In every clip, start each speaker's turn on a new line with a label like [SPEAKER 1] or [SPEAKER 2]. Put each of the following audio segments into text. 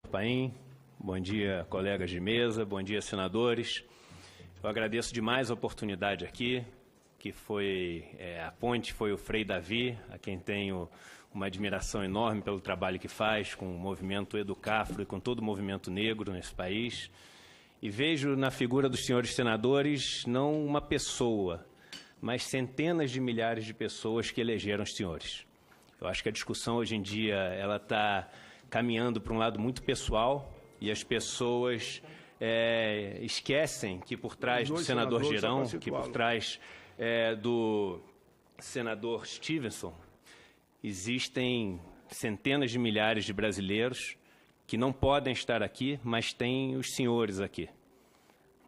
[SPEAKER 1] Paim, bom dia, colegas de mesa, bom dia, senadores. Eu agradeço demais a oportunidade aqui, que foi a ponte, foi o Frei Davi, a quem tenho uma admiração enorme pelo trabalho que faz com o movimento Educafro e com todo o movimento negro nesse país. E vejo na figura dos senhores senadores não uma pessoa, mas centenas de milhares de pessoas que elegeram os senhores. Eu acho que a discussão hoje em dia ela está caminhando para um lado muito pessoal e as pessoas esquecem que por trás do senador Girão, que por trás do senador Stevenson, existem centenas de milhares de brasileiros que não podem estar aqui, mas tem os senhores aqui.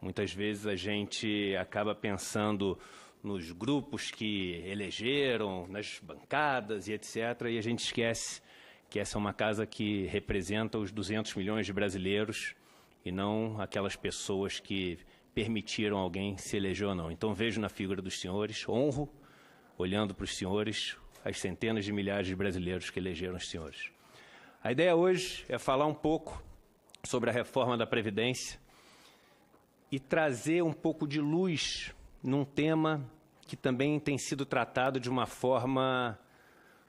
[SPEAKER 1] Muitas vezes a gente acaba pensando nos grupos que elegeram, nas bancadas e etc., e a gente esquece que essa é uma casa que representa os 200 milhões de brasileiros e não aquelas pessoas que permitiram alguém se eleger ou não. Então vejo na figura dos senhores, honro, olhando para os senhores, as centenas de milhares de brasileiros que elegeram os senhores. A ideia hoje é falar um pouco sobre a reforma da Previdência e trazer um pouco de luz num tema que também tem sido tratado de uma forma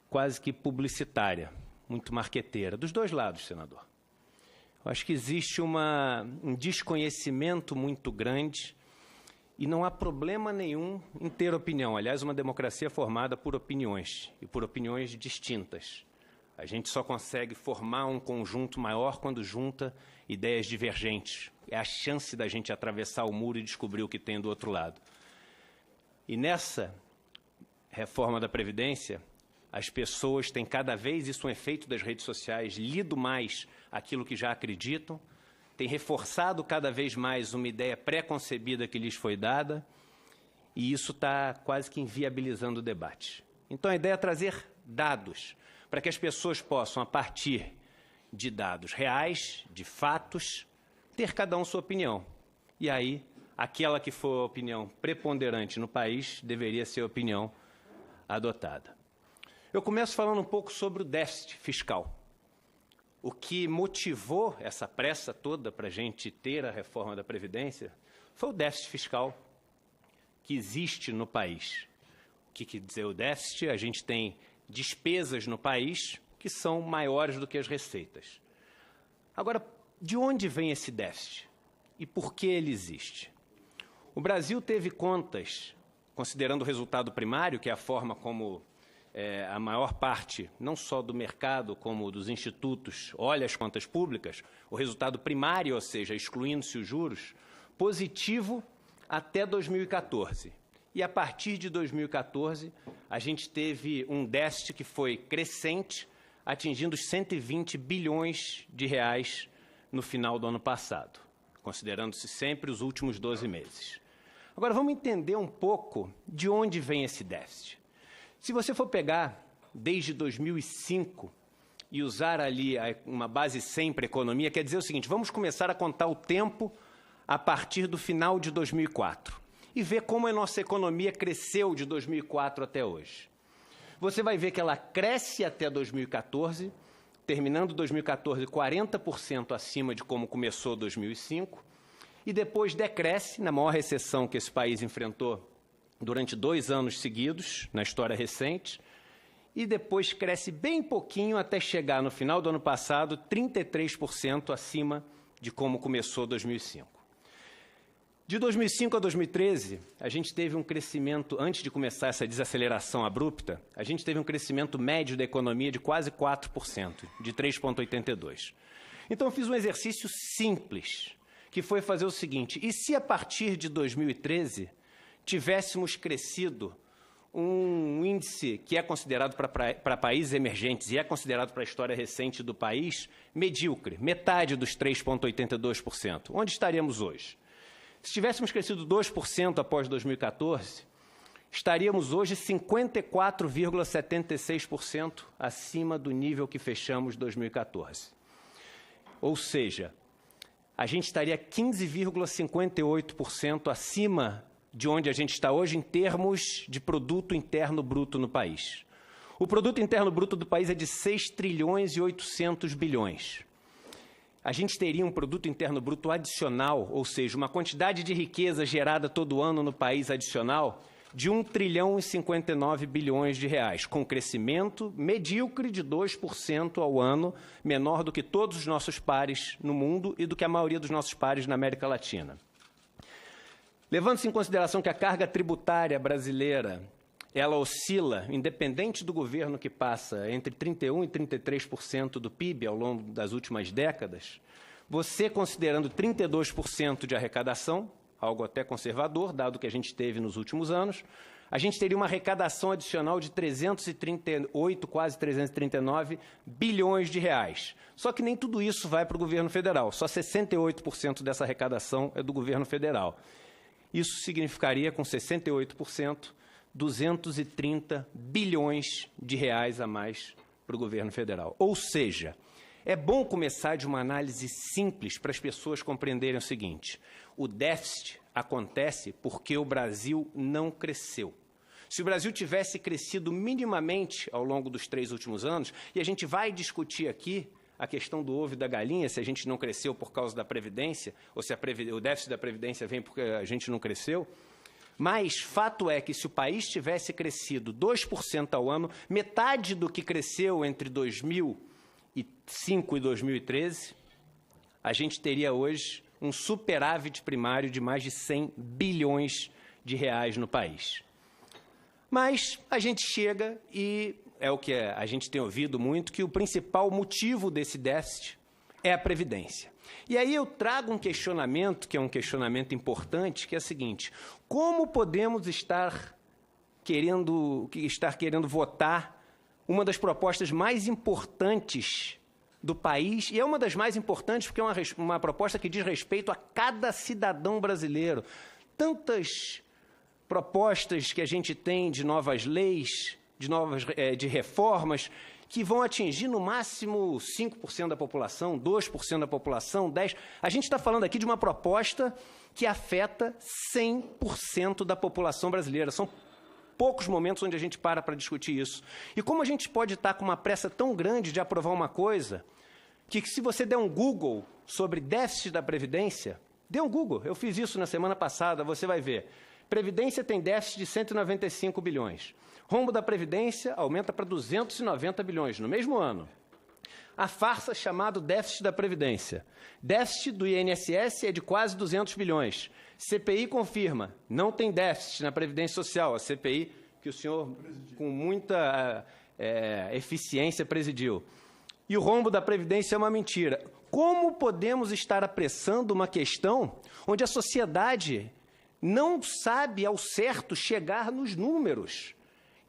[SPEAKER 1] quase que publicitária, muito marqueteira, dos dois lados, senador. Eu acho que existe um desconhecimento muito grande e não há problema nenhum em ter opinião. Aliás, uma democracia é formada por opiniões e por opiniões distintas. A gente só consegue formar um conjunto maior quando junta ideias divergentes. É a chance da gente atravessar o muro e descobrir o que tem do outro lado. E nessa reforma da Previdência, as pessoas têm cada vez, isso é um efeito das redes sociais, lido mais aquilo que já acreditam, têm reforçado cada vez mais uma ideia pré-concebida que lhes foi dada, e isso está quase que inviabilizando o debate. Então a ideia é trazer dados, para que as pessoas possam, a partir de dados reais, de fatos, ter cada um sua opinião. E aí, aquela que for a opinião preponderante no país deveria ser a opinião adotada. Eu começo falando um pouco sobre o déficit fiscal. O que motivou essa pressa toda para a gente ter a reforma da Previdência foi o déficit fiscal que existe no país. O que quer dizer o déficit? A gente tem despesas no país que são maiores do que as receitas. Agora, de onde vem esse déficit? E por que ele existe? O Brasil teve contas, considerando o resultado primário, que é a forma como a maior parte, não só do mercado, como dos institutos, olha as contas públicas, o resultado primário, ou seja, excluindo-se os juros, positivo até 2014. E a partir de 2014, a gente teve um déficit que foi crescente, atingindo os 120 bilhões de reais no final do ano passado, considerando-se sempre os últimos 12 meses. Agora, vamos entender um pouco de onde vem esse déficit. Se você for pegar desde 2005 e usar ali uma base 100 para a economia, quer dizer o seguinte, vamos começar a contar o tempo a partir do final de 2004 e ver como a nossa economia cresceu de 2004 até hoje. Você vai ver que ela cresce até 2014, terminando 2014 40% acima de como começou 2005, e depois decresce, na maior recessão que esse país enfrentou durante 2 anos seguidos, na história recente, e depois cresce bem pouquinho até chegar, no final do ano passado, 33% acima de como começou 2005. De 2005 a 2013, a gente teve um crescimento, antes de começar essa desaceleração abrupta, a gente teve um crescimento médio da economia de quase 4%, de 3,82%. Então, eu fiz um exercício simples, que foi fazer o seguinte, e se a partir de 2013 tivéssemos crescido um índice que é considerado para países emergentes e é considerado para a história recente do país, medíocre, metade dos 3,82%. Onde estaríamos hoje? Se tivéssemos crescido 2% após 2014, estaríamos hoje 54,76% acima do nível que fechamos 2014. Ou seja, a gente estaria 15,58% acima de onde a gente está hoje em termos de produto interno bruto no país. O produto interno bruto do país é de 6 trilhões e 800 bilhões. a gente teria um produto interno bruto adicional, ou seja, uma quantidade de riqueza gerada todo ano no país adicional de 1 trilhão e 59 bilhões de reais, com crescimento medíocre de 2% ao ano, menor do que todos os nossos pares no mundo e do que a maioria dos nossos pares na América Latina. Levando-se em consideração que a carga tributária brasileira ela oscila, independente do governo que passa, entre 31% e 33% do PIB ao longo das últimas décadas, você considerando 32% de arrecadação, algo até conservador, dado que a gente teve nos últimos anos, a gente teria uma arrecadação adicional de 338, quase 339 bilhões de reais. Só que nem tudo isso vai para o governo federal, só 68% dessa arrecadação é do governo federal. Isso significaria, com 68%, 230 bilhões de reais a mais para o governo federal. Ou seja, é bom começar de uma análise simples para as pessoas compreenderem o seguinte: o déficit acontece porque o Brasil não cresceu. Se o Brasil tivesse crescido minimamente ao longo dos 3 últimos anos, e a gente vai discutir aqui a questão do ovo e da galinha, se a gente não cresceu por causa da Previdência, ou se o déficit da Previdência vem porque a gente não cresceu, mas fato é que se o país tivesse crescido 2% ao ano, metade do que cresceu entre 2005 e 2013, a gente teria hoje um superávit primário de mais de 100 bilhões de reais no país. Mas a gente chega e é o que a gente tem ouvido muito, que o principal motivo desse déficit é a Previdência. E aí eu trago um questionamento, que é um questionamento importante, que é o seguinte: como podemos estar querendo votar uma das propostas mais importantes do país, e é uma das mais importantes porque é uma proposta que diz respeito a cada cidadão brasileiro. Tantas propostas que a gente tem de novas leis, de reformas, que vão atingir no máximo 5% da população, 2% da população, 10%. A gente está falando aqui de uma proposta que afeta 100% da população brasileira. São poucos momentos onde a gente para discutir isso. E como a gente pode estar com uma pressa tão grande de aprovar uma coisa, que se você der um Google sobre déficit da Previdência, dê um Google, eu fiz isso na semana passada, você vai ver. Previdência tem déficit de 195 bilhões. Rombo da Previdência aumenta para 290 bilhões no mesmo ano. A farsa chamada déficit da Previdência. Déficit do INSS é de quase 200 bilhões. CPI confirma, não tem déficit na Previdência Social. A CPI que o senhor, com muita eficiência, presidiu. E o rombo da Previdência é uma mentira. Como podemos estar apressando uma questão onde a sociedade não sabe ao certo chegar nos números?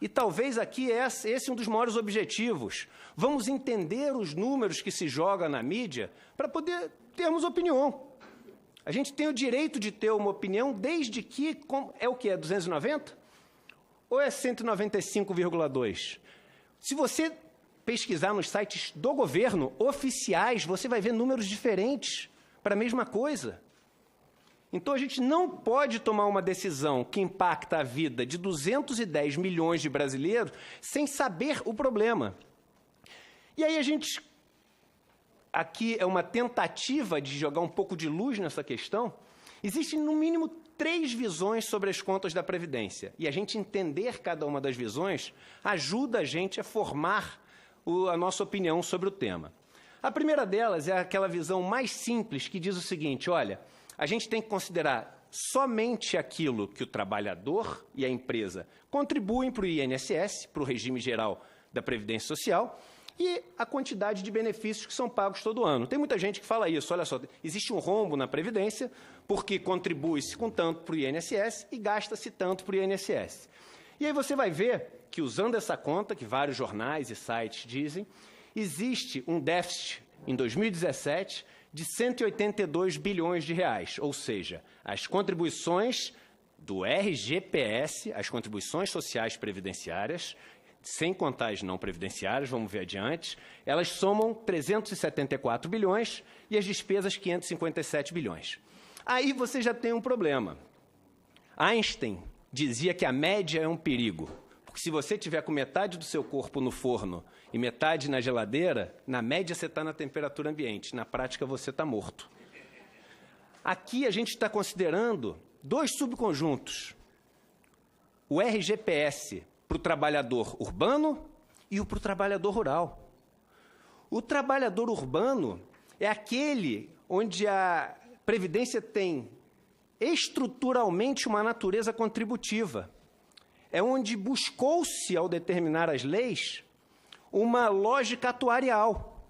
[SPEAKER 1] E talvez aqui esse é um dos maiores objetivos. Vamos entender os números que se jogam na mídia para poder termos opinião. A gente tem o direito de ter uma opinião desde que... É o que? É 290? Ou é 195,2? Se você pesquisar nos sites do governo, oficiais, você vai ver números diferentes para a mesma coisa. Então, a gente não pode tomar uma decisão que impacta a vida de 210 milhões de brasileiros sem saber o problema. E aí aqui é uma tentativa de jogar um pouco de luz nessa questão. Existem, no mínimo, 3 visões sobre as contas da Previdência. E a gente entender cada uma das visões ajuda a gente a formar a nossa opinião sobre o tema. A primeira delas é aquela visão mais simples, que diz o seguinte: olha, a gente tem que considerar somente aquilo que o trabalhador e a empresa contribuem para o INSS, para o regime geral da Previdência Social, e a quantidade de benefícios que são pagos todo ano. Tem muita gente que fala isso: olha só, existe um rombo na Previdência porque contribui-se com tanto para o INSS e gasta-se tanto para o INSS. E aí você vai ver que, usando essa conta, que vários jornais e sites dizem, existe um déficit em 2017 de 182 bilhões de reais, ou seja, as contribuições do RGPS, as contribuições sociais previdenciárias, sem contar as não previdenciárias, vamos ver adiante, elas somam 374 bilhões e as despesas 557 bilhões. Aí você já tem um problema. Einstein dizia que a média é um perigo, Porque se você tiver com metade do seu corpo no forno e metade na geladeira, na média você está na temperatura ambiente, na prática você está morto. Aqui a gente está considerando 2 subconjuntos. O RGPS para o trabalhador urbano e o para o trabalhador rural. O trabalhador urbano é aquele onde a Previdência tem estruturalmente uma natureza contributiva. É onde buscou-se, ao determinar as leis, uma lógica atuarial.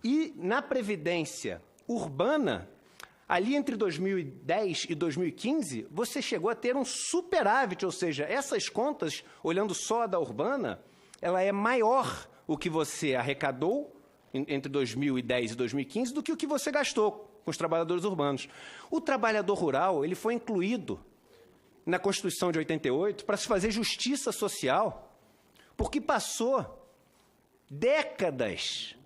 [SPEAKER 1] E na Previdência urbana, ali entre 2010 e 2015, você chegou a ter um superávit, ou seja, essas contas, olhando só a da urbana, ela é maior o que você arrecadou entre 2010 e 2015 do que o que você gastou com os trabalhadores urbanos. O trabalhador rural, ele foi incluído na Constituição de 88 para se fazer justiça social, porque passou décadas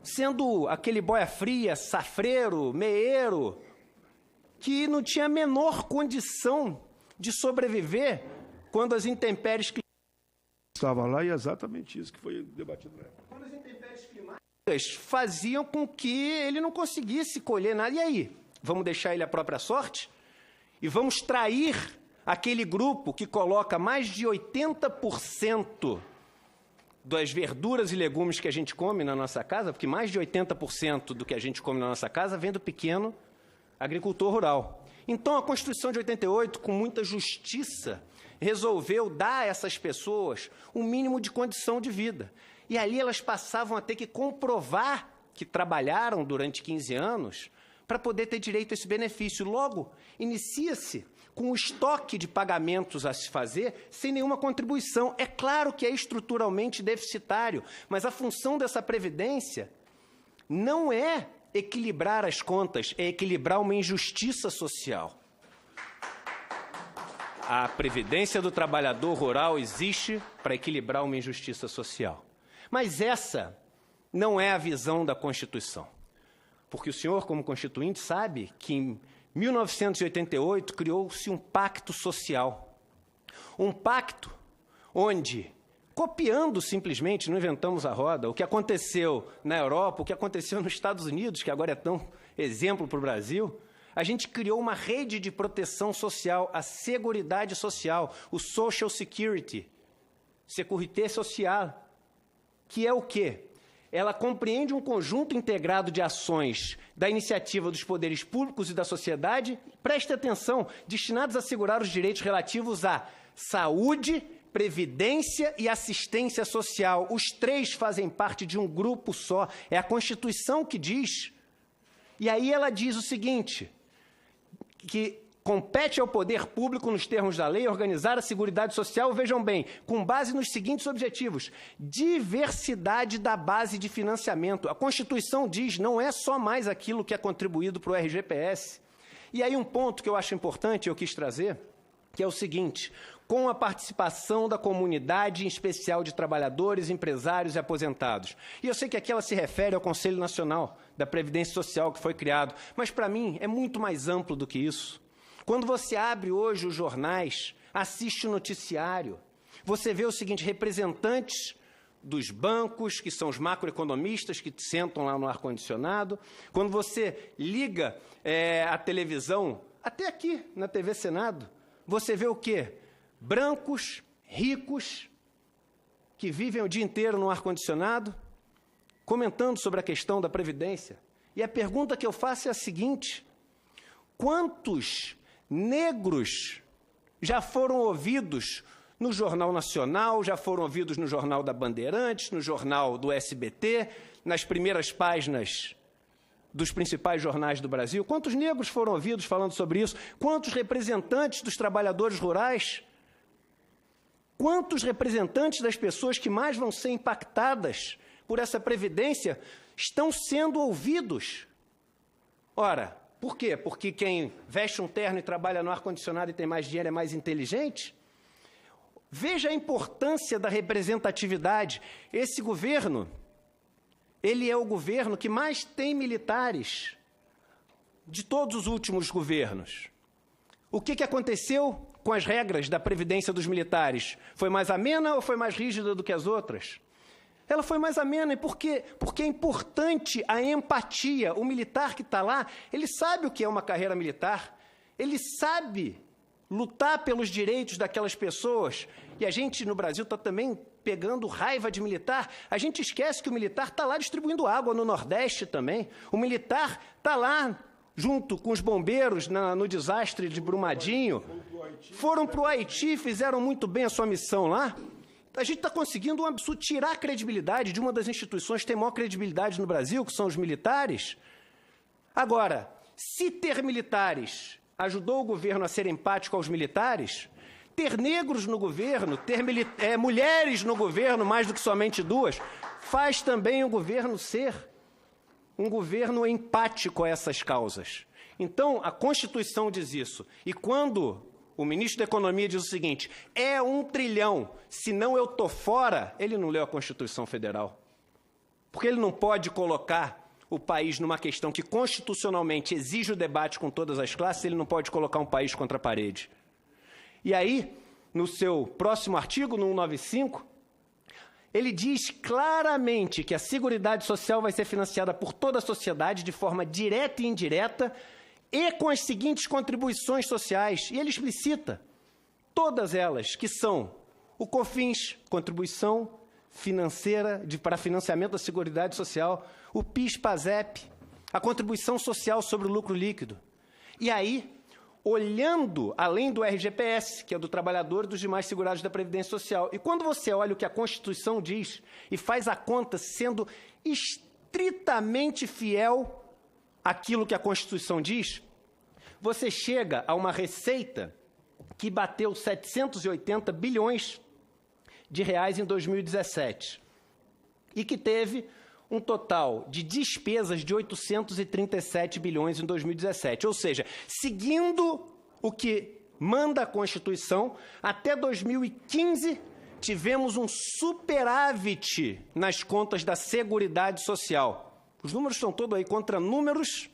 [SPEAKER 1] sendo aquele boia-fria, safreiro, meeiro, que não tinha a menor condição de sobreviver quando as intempéries climáticas...
[SPEAKER 2] Estava lá e é exatamente isso que foi debatido na época.
[SPEAKER 1] Quando as intempéries climáticas faziam com que ele não conseguisse colher nada. E aí? Vamos deixar ele à própria sorte? E vamos trair aquele grupo que coloca mais de 80% das verduras e legumes que a gente come na nossa casa, porque mais de 80% do que a gente come na nossa casa vem do pequeno agricultor rural. Então, a Constituição de 88, com muita justiça, resolveu dar a essas pessoas um mínimo de condição de vida. E ali elas passavam a ter que comprovar que trabalharam durante 15 anos para poder ter direito a esse benefício. Logo, inicia-se com o estoque de pagamentos a se fazer sem nenhuma contribuição. É claro que é estruturalmente deficitário, mas a função dessa Previdência não é equilibrar as contas, é equilibrar uma injustiça social. A Previdência do trabalhador rural existe para equilibrar uma injustiça social. Mas essa não é a visão da Constituição. Porque o senhor, como constituinte, sabe que em 1988 criou-se um pacto social. Um pacto onde, copiando simplesmente, não inventamos a roda, o que aconteceu na Europa, o que aconteceu nos Estados Unidos, que agora é tão exemplo para o Brasil, a gente criou uma rede de proteção social, a Seguridade Social, o Social Security, Sécurité Sociale, que é o quê? Ela compreende um conjunto integrado de ações da iniciativa dos poderes públicos e da sociedade, preste atenção, destinados a assegurar os direitos relativos à saúde, previdência e assistência social. Os 3 fazem parte de um grupo só, é a Constituição que diz. E aí ela diz o seguinte, que compete ao poder público, nos termos da lei, organizar a Seguridade Social, vejam bem, com base nos seguintes objetivos: diversidade da base de financiamento. A Constituição diz, não é só mais aquilo que é contribuído para o RGPS. E aí um ponto que eu acho importante, eu quis trazer, que é o seguinte: com a participação da comunidade, em especial de trabalhadores, empresários e aposentados. E eu sei que aqui ela se refere ao Conselho Nacional da Previdência Social, que foi criado, mas para mim é muito mais amplo do que isso. Quando você abre hoje os jornais, assiste o noticiário, você vê o seguinte: representantes dos bancos, que são os macroeconomistas que sentam lá no ar-condicionado. Quando você liga a televisão, até aqui na TV Senado, você vê o quê? Brancos, ricos, que vivem o dia inteiro no ar-condicionado, comentando sobre a questão da Previdência. E a pergunta que eu faço é a seguinte: quantos negros já foram ouvidos no Jornal Nacional, já foram ouvidos no Jornal da Bandeirantes, no Jornal do SBT, nas primeiras páginas dos principais jornais do Brasil? Quantos negros foram ouvidos falando sobre isso? Quantos representantes dos trabalhadores rurais? Quantos representantes das pessoas que mais vão ser impactadas por essa Previdência estão sendo ouvidos? Ora, por quê? Porque quem veste um terno e trabalha no ar-condicionado e tem mais dinheiro é mais inteligente? Veja a importância da representatividade. Esse governo, ele é o governo que mais tem militares de todos os últimos governos. O que aconteceu
[SPEAKER 3] com as regras da previdência dos militares? Foi mais amena ou foi mais rígida do que as outras? Ela foi mais amena. E por quê? Porque é importante a empatia. O militar que está lá, ele sabe o que é uma carreira militar, ele sabe lutar pelos direitos daquelas pessoas. E a gente, no Brasil, está também pegando raiva de militar. A gente esquece que o militar está lá distribuindo água no Nordeste também. O militar está lá junto com os bombeiros no desastre de Brumadinho. Foram para o Haiti, fizeram muito bem a sua missão lá. A gente está conseguindo um absurdo, tirar a credibilidade de uma das instituições que tem maior credibilidade no Brasil, que são os militares. Agora, se ter militares ajudou o governo a ser empático aos militares, ter negros no governo, ter mulheres no governo, mais do que somente duas, faz também o governo ser um governo empático a essas causas. Então, a Constituição diz isso. E quando o ministro da Economia diz o seguinte, é 1 trilhão, senão eu estou fora, ele não leu a Constituição Federal. Porque ele não pode colocar o país numa questão que constitucionalmente exige o debate com todas as classes, ele não pode colocar um país contra a parede. E aí, no seu próximo artigo, no 195, ele diz claramente que a Seguridade Social vai ser financiada por toda a sociedade de forma direta e indireta e com as seguintes contribuições sociais. E ele explicita todas elas, que são o COFINS, contribuição financeira para financiamento da Seguridade Social, o PIS/PASEP, a contribuição social sobre o lucro líquido. E aí, olhando além do RGPS, que é do trabalhador e dos demais segurados da Previdência Social. E quando você olha o que a Constituição diz e faz a conta sendo estritamente fiel àquilo que a Constituição diz, você chega a uma receita que bateu 780 bilhões de reais em 2017 e que teve um total de despesas de 837 bilhões em 2017. Ou seja, seguindo o que manda a Constituição, até 2015 tivemos um superávit nas contas da Seguridade Social. Os números estão todos aí, contra números,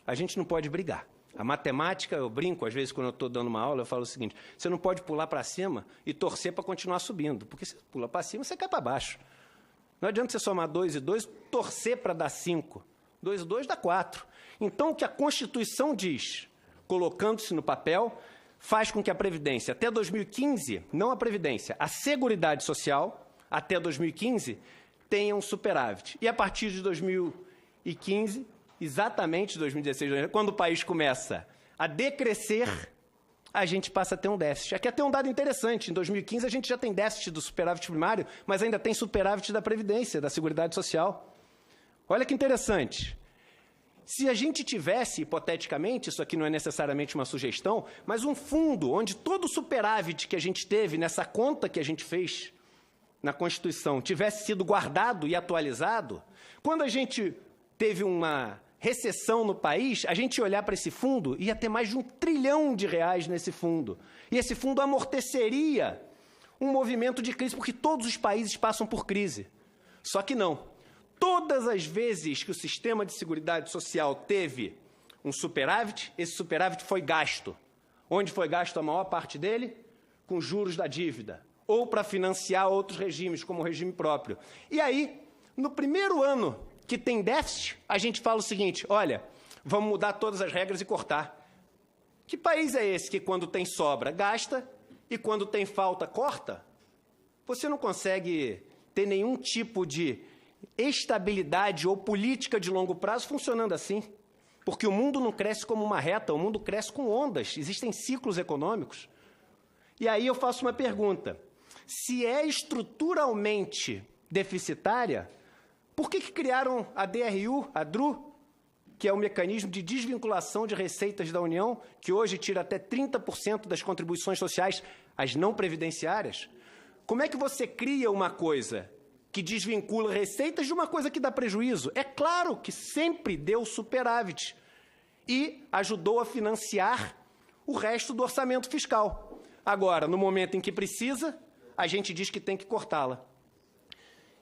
[SPEAKER 3] a gente não pode brigar. A matemática, eu brinco, às vezes, quando eu estou dando uma aula, eu falo o seguinte, você não pode pular para cima e torcer para continuar subindo, porque se pula para cima, você cai para baixo. Não adianta você somar 2 e 2, torcer para dar 5. 2 e 2 dá 4. Então, o que a Constituição diz, colocando-se no papel, faz com que a Previdência, até 2015, não a Previdência, a Seguridade Social, até 2015, tenha um superávit. E a partir de 2015, exatamente 2016, quando o país começa a decrescer, a gente passa a ter um déficit. Aqui até um dado interessante, em 2015 a gente já tem déficit do superávit primário, mas ainda tem superávit da Previdência, da Seguridade Social. Olha que interessante. Se a gente tivesse, hipoteticamente, isso aqui não é necessariamente uma sugestão, mas um fundo onde todo o superávit que a gente teve nessa conta que a gente fez na Constituição tivesse sido guardado e atualizado, quando a gente teve uma recessão no país, a gente olhar para esse fundo, ia ter mais de 1 trilhão de reais nesse fundo. E esse fundo amorteceria um movimento de crise, porque todos os países passam por crise. Só que não. Todas as vezes que o sistema de seguridade social teve um superávit, esse superávit foi gasto. Onde foi gasto a maior parte dele? Com juros da dívida. Ou para financiar outros regimes, como o regime próprio. E aí, no primeiro ano que tem déficit, a gente fala o seguinte, olha, vamos mudar todas as regras e cortar. Que país é esse que quando tem sobra, gasta, e quando tem falta, corta? Você não consegue ter nenhum tipo de estabilidade ou política de longo prazo funcionando assim. Porque o mundo não cresce como uma reta, o mundo cresce com ondas, existem ciclos econômicos. E aí eu faço uma pergunta, se é estruturalmente deficitária, por que criaram a DRU, a DRU, que é o mecanismo de desvinculação de receitas da União, que hoje tira até 30% das contribuições sociais, as não previdenciárias? Como é que você cria uma coisa que desvincula receitas de uma coisa que dá prejuízo? É claro que sempre deu superávit e ajudou a financiar o resto do orçamento fiscal. Agora, no momento em que precisa, a gente diz que tem que cortá-la.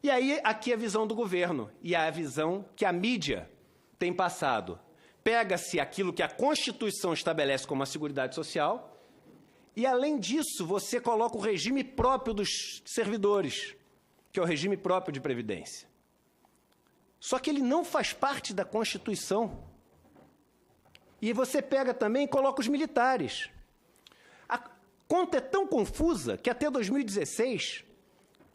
[SPEAKER 3] E aí, aqui é a visão do governo, e a visão que a mídia tem passado. Pega-se aquilo que a Constituição estabelece como a Seguridade Social E, além disso, você coloca o regime próprio dos servidores, que é o regime próprio de previdência. Só que ele não faz parte da Constituição. E você pega também e coloca os militares. A conta é tão confusa que até 2016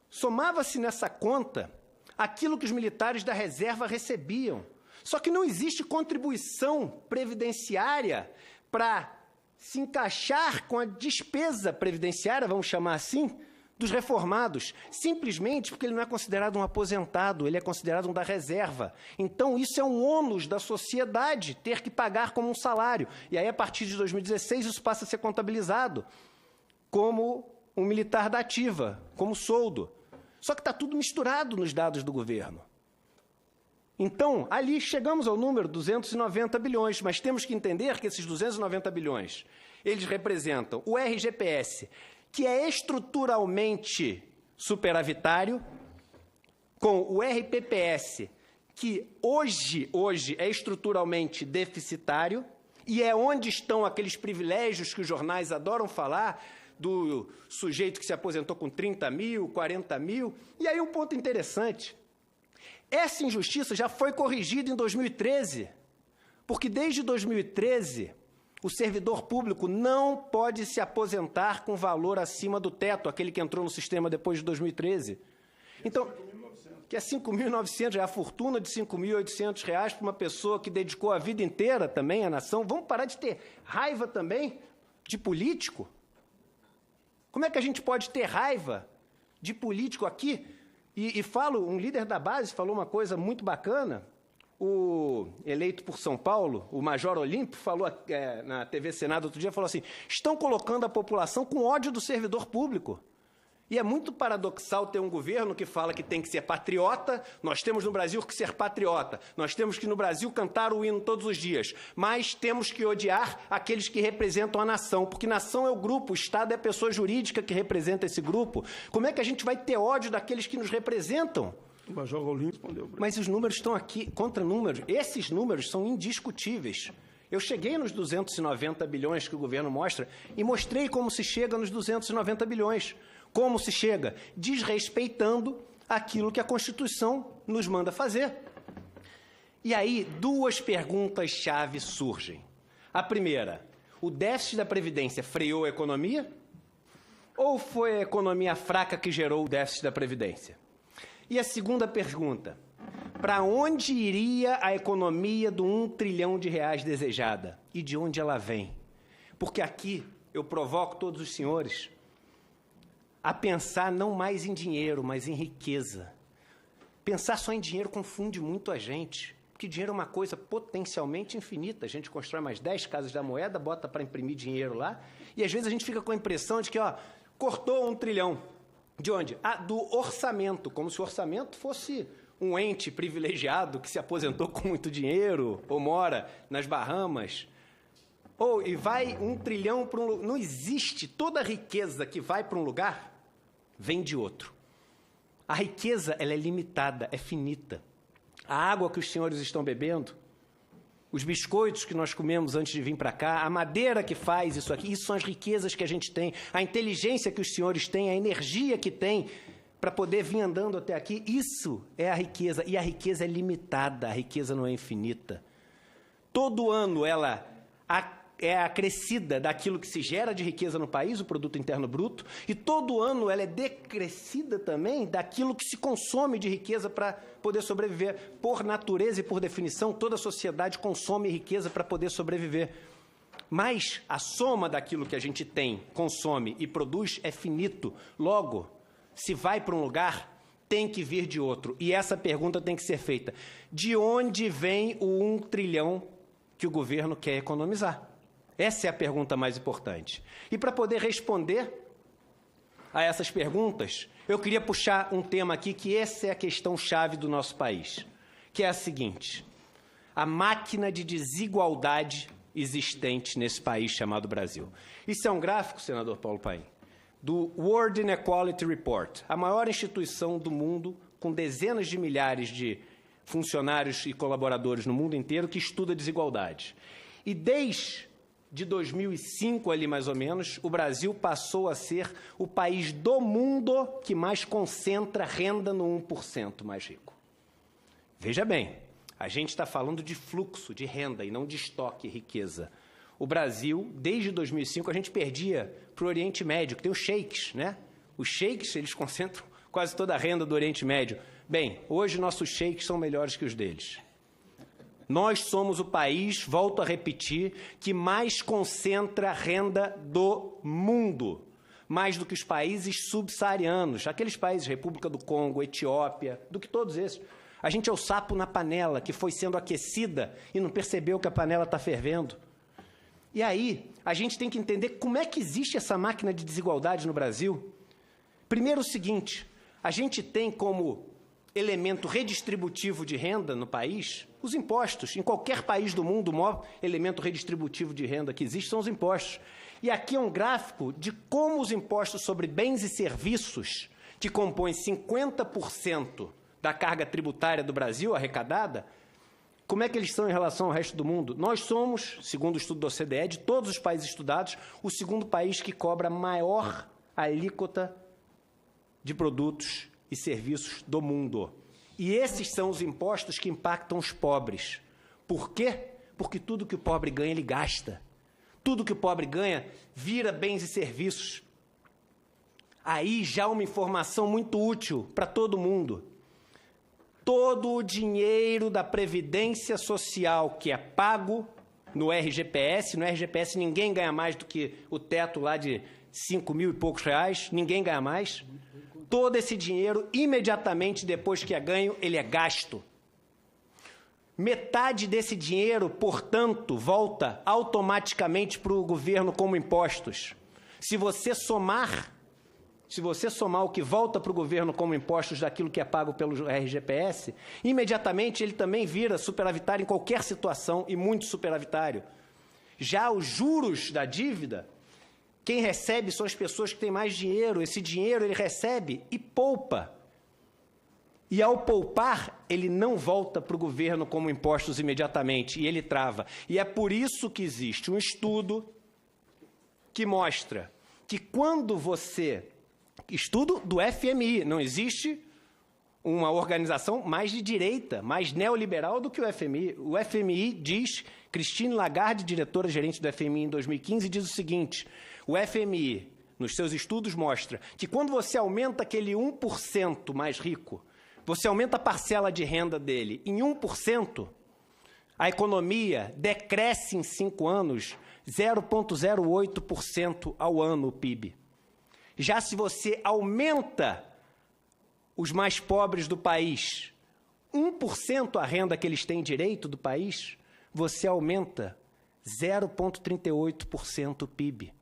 [SPEAKER 3] somava-se nessa conta aquilo que os militares da reserva recebiam. Só que não existe contribuição previdenciária para se encaixar com a despesa previdenciária, vamos chamar assim, dos reformados, simplesmente porque ele não é considerado um aposentado, ele é considerado um da reserva. Então, isso é um ônus da sociedade, ter que pagar como um salário. E aí, a partir de 2016, isso passa a ser contabilizado como um militar da ativa, como soldo. Só que está tudo misturado nos dados do governo. Então, ali chegamos ao número 290 bilhões, mas temos que entender que esses 290 bilhões, eles representam o RGPS, que é estruturalmente superavitário, com o RPPS, que hoje é estruturalmente deficitário, e é onde estão aqueles privilégios que os jornais adoram falar, do sujeito que se aposentou com 30 mil, 40 mil. E aí um ponto interessante, essa injustiça já foi corrigida em 2013, porque desde 2013 o servidor público não pode se aposentar com valor acima do teto, aquele que entrou no sistema depois de 2013. Então, que é 5.900, é a fortuna de R$5.800 para uma pessoa que dedicou a vida inteira também à nação. Vamos parar de ter raiva também de político? Como é que a gente pode ter raiva de político aqui? E falo, um líder da base falou uma coisa muito bacana, o eleito por São Paulo, o Major Olímpio, falou na TV Senado outro dia, falou assim, estão colocando a população com ódio do servidor público. E é muito paradoxal ter um governo que fala que tem que ser patriota, nós temos no Brasil que ser patriota, nós temos que no Brasil cantar o hino todos os dias, mas temos que odiar aqueles que representam a nação, porque nação é o grupo, o Estado é a pessoa jurídica que representa esse grupo. Como é que a gente vai ter ódio daqueles que nos representam?
[SPEAKER 2] O Major Rolim respondeu.
[SPEAKER 3] Mas os números estão aqui, contra números, esses números são indiscutíveis. Eu cheguei nos 290 bilhões que o governo mostra e mostrei como se chega nos 290 bilhões. Como se chega? Desrespeitando aquilo que a Constituição nos manda fazer. E aí, duas perguntas-chave surgem. A primeira, o déficit da Previdência freou a economia? Ou foi a economia fraca que gerou o déficit da Previdência? E a segunda pergunta, para onde iria a economia do R$1 trilhão desejada? E de onde ela vem? Porque aqui eu provoco todos os senhores a pensar não mais em dinheiro, mas em riqueza. Pensar só em dinheiro confunde muito a gente, porque dinheiro é uma coisa potencialmente infinita. A gente constrói mais 10 casas da moeda, bota para imprimir dinheiro lá, e às vezes a gente fica com a impressão de que, cortou R$1 trilhão. De onde? Do orçamento, como se o orçamento fosse um ente privilegiado que se aposentou com muito dinheiro, ou mora nas Bahamas. E vai R$1 trilhão para um lugar. Não existe. Toda a riqueza que vai para um lugar vem de outro. A riqueza, ela é limitada, é finita. A água que os senhores estão bebendo, os biscoitos que nós comemos antes de vir para cá, a madeira que faz isso aqui, isso são as riquezas que a gente tem, a inteligência que os senhores têm, a energia que tem para poder vir andando até aqui, isso é a riqueza. E a riqueza é limitada, a riqueza não é infinita. Todo ano ela é acrescida daquilo que se gera de riqueza no país, o produto interno bruto, e todo ano ela é decrescida também daquilo que se consome de riqueza para poder sobreviver. Por natureza e por definição, toda a sociedade consome riqueza para poder sobreviver. Mas a soma daquilo que a gente tem, consome e produz é finito. Logo, se vai para um lugar, tem que vir de outro. E essa pergunta tem que ser feita. De onde vem o R$1 trilhão que o governo quer economizar? Essa é a pergunta mais importante. E para poder responder a essas perguntas, eu queria puxar um tema aqui, que essa é a questão-chave do nosso país, que é a seguinte: a máquina de desigualdade existente nesse país chamado Brasil. Isso é um gráfico, senador Paulo Paim, do World Inequality Report, a maior instituição do mundo, com dezenas de milhares de funcionários e colaboradores no mundo inteiro, que estuda desigualdade. E desde de 2005, ali mais ou menos, o Brasil passou a ser o país do mundo que mais concentra renda no 1% mais rico. Veja bem, a gente está falando de fluxo de renda e não de estoque e riqueza. O Brasil, desde 2005, a gente perdia para o Oriente Médio, que tem os sheiks, né? Os sheiks, eles concentram quase toda a renda do Oriente Médio. Bem, hoje nossos sheiks são melhores que os deles. Nós somos o país, volto a repetir, que mais concentra renda do mundo, mais do que os países subsaarianos, aqueles países, República do Congo, Etiópia, do que todos esses. A gente é o sapo na panela, que foi sendo aquecida e não percebeu que a panela está fervendo. E aí, a gente tem que entender como é que existe essa máquina de desigualdade no Brasil. Primeiro o seguinte, a gente tem como elemento redistributivo de renda no país os impostos. Em qualquer país do mundo, o maior elemento redistributivo de renda que existe são os impostos. E aqui é um gráfico de como os impostos sobre bens e serviços, que compõem 50% da carga tributária do Brasil arrecadada, como é que eles são em relação ao resto do mundo? Nós somos, segundo o estudo da OCDE, de todos os países estudados, o segundo país que cobra maior alíquota de produtos e serviços do mundo. E esses são os impostos que impactam os pobres. Por quê? Porque tudo que o pobre ganha, ele gasta. Tudo que o pobre ganha, vira bens e serviços. Aí já uma informação muito útil para todo mundo. Todo o dinheiro da Previdência Social que é pago no RGPS ninguém ganha mais do que o teto lá de 5 mil e poucos reais, ninguém ganha mais. Todo esse dinheiro, imediatamente depois que é ganho, ele é gasto. Metade desse dinheiro, portanto, volta automaticamente para o governo como impostos. Se você somar o que volta para o governo como impostos daquilo que é pago pelo RGPS, imediatamente ele também vira superavitário em qualquer situação e muito superavitário. Já os juros da dívida, quem recebe são as pessoas que têm mais dinheiro. Esse dinheiro ele recebe e poupa. E ao poupar, ele não volta para o governo como impostos imediatamente, e ele trava. E é por isso que existe um estudo que mostra que quando você... Estudo do FMI, não existe uma organização mais de direita, mais neoliberal do que o FMI. O FMI diz, Christine Lagarde, diretora-gerente do FMI em 2015, diz o seguinte: o FMI, nos seus estudos, mostra que quando você aumenta aquele 1% mais rico, você aumenta a parcela de renda dele em 1%, a economia decresce em 5 anos 0,08% ao ano o PIB. Já se você aumenta os mais pobres do país 1% a renda que eles têm direito do país, você aumenta 0,38% o PIB.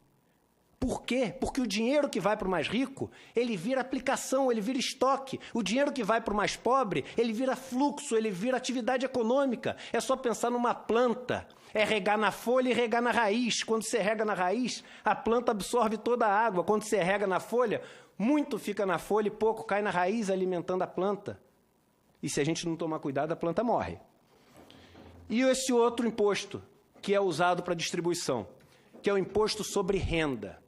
[SPEAKER 3] Por quê? Porque o dinheiro que vai para o mais rico, ele vira aplicação, ele vira estoque. O dinheiro que vai para o mais pobre, ele vira fluxo, ele vira atividade econômica. É só pensar numa planta. É regar na folha e regar na raiz. Quando você rega na raiz, a planta absorve toda a água. Quando você rega na folha, muito fica na folha e pouco cai na raiz alimentando a planta. E se a gente não tomar cuidado, a planta morre. E esse outro imposto, que é usado para distribuição, que é o imposto sobre renda.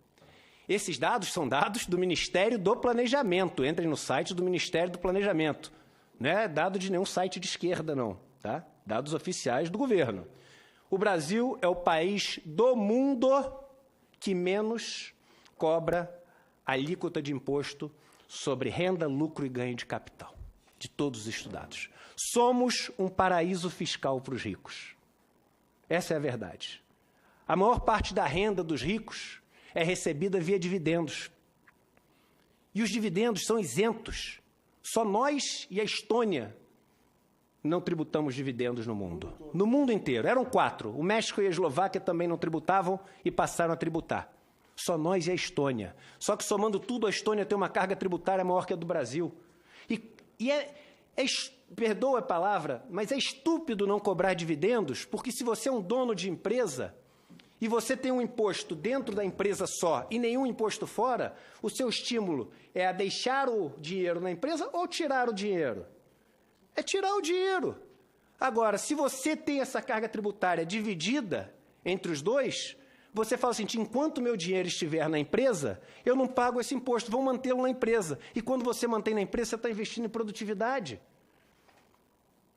[SPEAKER 3] Esses dados são dados do Ministério do Planejamento. Entrem no site do Ministério do Planejamento. Não é dado de nenhum site de esquerda, não. Tá? Dados oficiais do governo. O Brasil é o país do mundo que menos cobra alíquota de imposto sobre renda, lucro e ganho de capital, de todos os estudados. Somos um paraíso fiscal para os ricos. Essa é a verdade. A maior parte da renda dos ricos é recebida via dividendos. E os dividendos são isentos. Só nós e a Estônia não tributamos dividendos no mundo. No mundo inteiro. Eram 4. O México e a Eslováquia também não tributavam e passaram a tributar. Só nós e a Estônia. Só que somando tudo, a Estônia tem uma carga tributária maior que a do Brasil. Perdoa a palavra, mas é estúpido não cobrar dividendos, porque se você é um dono de empresa e você tem um imposto dentro da empresa só e nenhum imposto fora, o seu estímulo é a deixar o dinheiro na empresa ou tirar o dinheiro? É tirar o dinheiro. Agora, se você tem essa carga tributária dividida entre os dois, você fala assim, enquanto meu dinheiro estiver na empresa, eu não pago esse imposto, vou mantê-lo na empresa. E quando você mantém na empresa, você está investindo em produtividade.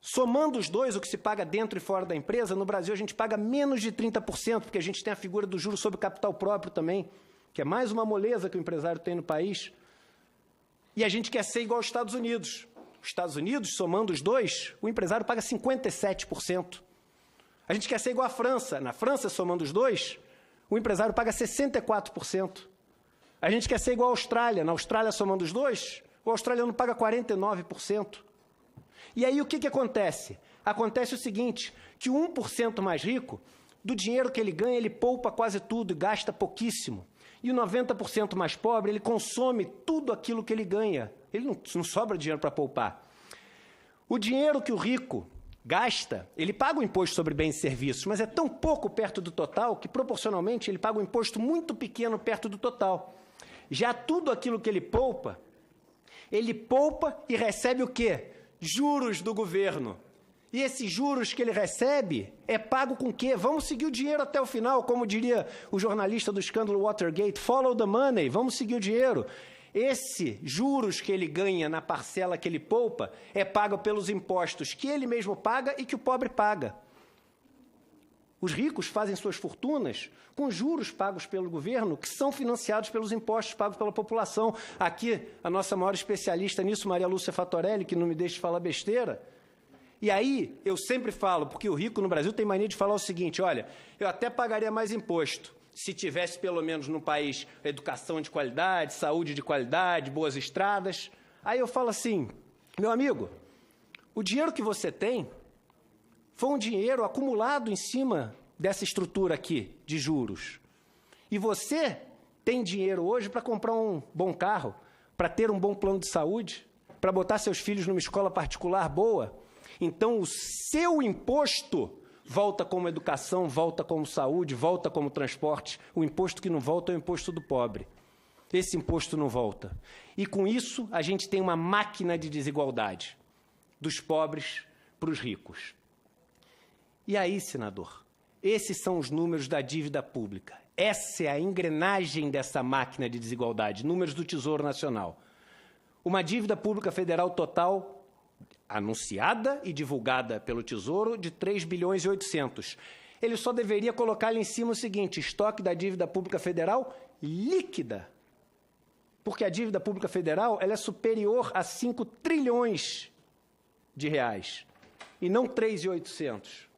[SPEAKER 3] Somando os dois, o que se paga dentro e fora da empresa, no Brasil a gente paga menos de 30%, porque a gente tem a figura do juro sobre capital próprio também, que é mais uma moleza que o empresário tem no país. E a gente quer ser igual aos Estados Unidos. Os Estados Unidos, somando os dois, o empresário paga 57%. A gente quer ser igual à França. Na França, somando os dois, o empresário paga 64%. A gente quer ser igual à Austrália. Na Austrália, somando os dois, o australiano paga 49%. E aí o que acontece? Acontece o seguinte, que o 1% mais rico, do dinheiro que ele ganha, ele poupa quase tudo e gasta pouquíssimo. E o 90% mais pobre, ele consome tudo aquilo que ele ganha. Ele não sobra dinheiro para poupar. O dinheiro que o rico gasta, ele paga o imposto sobre bens e serviços, mas é tão pouco perto do total que, proporcionalmente, ele paga um imposto muito pequeno perto do total. Já tudo aquilo que ele poupa e recebe o quê? Juros do governo. E esses juros que ele recebe é pago com o quê? Vamos seguir o dinheiro até o final, como diria o jornalista do escândalo Watergate, follow the money, vamos seguir o dinheiro. Esse juros que ele ganha na parcela que ele poupa é pago pelos impostos que ele mesmo paga e que o pobre paga. Os ricos fazem suas fortunas com juros pagos pelo governo, que são financiados pelos impostos pagos pela população. Aqui, a nossa maior especialista nisso, Maria Lúcia Fattorelli, que não me deixa falar besteira. E aí, eu sempre falo, porque o rico no Brasil tem mania de falar o seguinte, olha, eu até pagaria mais imposto se tivesse, pelo menos no país, educação de qualidade, saúde de qualidade, boas estradas. Aí eu falo assim, meu amigo, o dinheiro que você tem foi um dinheiro acumulado em cima dessa estrutura aqui, de juros. E você tem dinheiro hoje para comprar um bom carro, para ter um bom plano de saúde, para botar seus filhos numa escola particular boa. Então, o seu imposto volta como educação, volta como saúde, volta como transporte. O imposto que não volta é o imposto do pobre. Esse imposto não volta. E, com isso, a gente tem uma máquina de desigualdade, dos pobres para os ricos. E aí, senador, esses são os números da dívida pública. Essa é a engrenagem dessa máquina de desigualdade, números do Tesouro Nacional. Uma dívida pública federal total anunciada e divulgada pelo Tesouro de 3 bilhões e 800. Ele só deveria colocar ali em cima o seguinte, estoque da dívida pública federal líquida. Porque a dívida pública federal ela é superior a 5 trilhões de reais, e não 3.800.